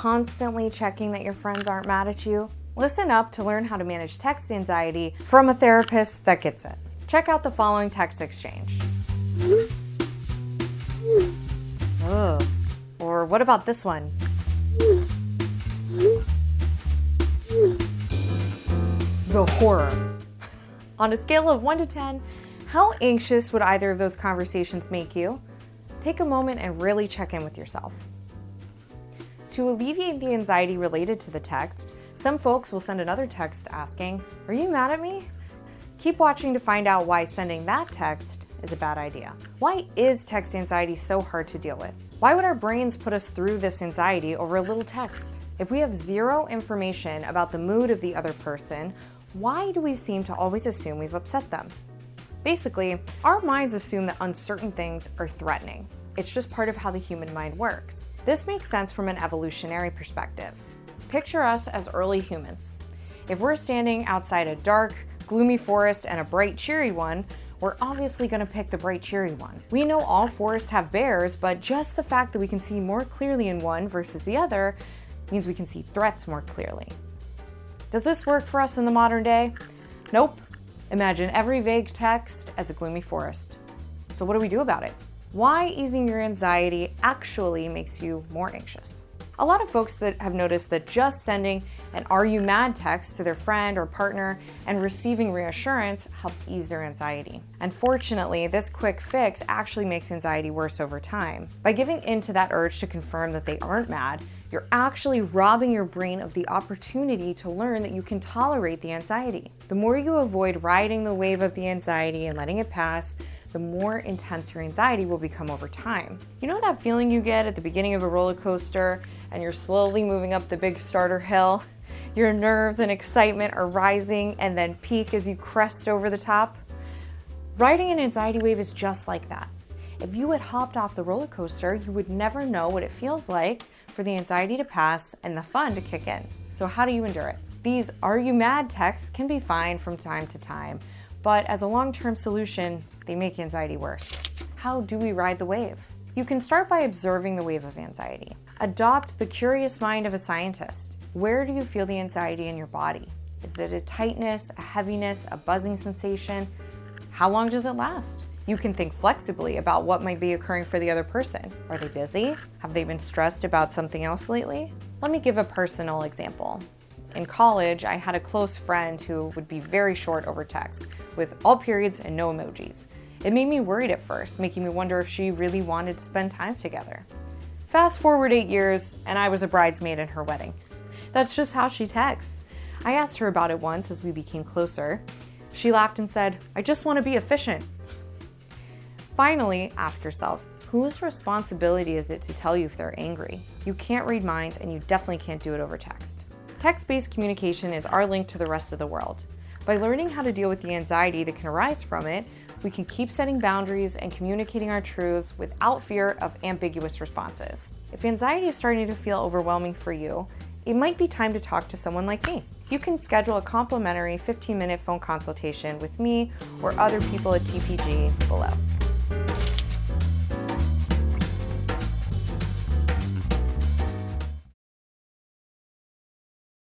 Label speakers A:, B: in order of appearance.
A: constantly checking that your friends aren't mad at you? Listen up to learn how to manage text anxiety from a therapist that gets it. Check out the following text exchange. Ugh. Or what about this one? The horror. On a scale of 1 to 10, how anxious would either of those conversations make you? Take a moment and really check in with yourself. To alleviate the anxiety related to the text, some folks will send another text asking, "Are you mad at me?" Keep watching to find out why sending that text is a bad idea. Why is text anxiety so hard to deal with? Why would our brains put us through this anxiety over a little text? If we have zero information about the mood of the other person, why do we seem to always assume we've upset them? Basically, our minds assume that uncertain things are threatening. It's just part of how the human mind works. This makes sense from an evolutionary perspective. Picture us as early humans. If we're standing outside a dark, gloomy forest and a bright, cheery one, we're obviously going to pick the bright, cheery one. We know all forests have bears, but just the fact that we can see more clearly in one versus the other means we can see threats more clearly. Does this work for us in the modern day? Nope. Imagine every vague text as a gloomy forest. So what do we do about it? Why easing your anxiety actually makes you more anxious. A lot of folks that have noticed that just sending an "Are you mad?" text to their friend or partner and receiving reassurance helps ease their anxiety. Unfortunately, this quick fix actually makes anxiety worse over time. By giving in to that urge to confirm that they aren't mad, you're actually robbing your brain of the opportunity to learn that you can tolerate the anxiety. The more you avoid riding the wave of the anxiety and letting it pass, the more intense your anxiety will become over time. You know that feeling you get at the beginning of a roller coaster and you're slowly moving up the big starter hill? Your nerves and excitement are rising and then peak as you crest over the top? Riding an anxiety wave is just like that. If you had hopped off the roller coaster, you would never know what it feels like for the anxiety to pass and the fun to kick in. So how do you endure it? These "Are you mad?" texts can be fine from time to time, but as a long-term solution, they make anxiety worse. How do we ride the wave? You can start by observing the wave of anxiety. Adopt the curious mind of a scientist. Where do you feel the anxiety in your body? Is it a tightness, a heaviness, a buzzing sensation? How long does it last? You can think flexibly about what might be occurring for the other person. Are they busy? Have they been stressed about something else lately? Let me give a personal example. In college, I had a close friend who would be very short over text, with all periods and no emojis. It made me worried at first, making me wonder if she really wanted to spend time together. Fast forward 8 years, and I was a bridesmaid in her wedding. That's just how she texts. I asked her about it once as we became closer. She laughed and said, "I just want to be efficient." Finally, ask yourself, whose responsibility is it to tell you if they're angry? You can't read minds, and you definitely can't do it over text. Text-based communication is our link to the rest of the world. By learning how to deal with the anxiety that can arise from it, we can keep setting boundaries and communicating our truths without fear of ambiguous responses. If anxiety is starting to feel overwhelming for you, it might be time to talk to someone like me. You can schedule a complimentary 15-minute phone consultation with me or other people at TPG below.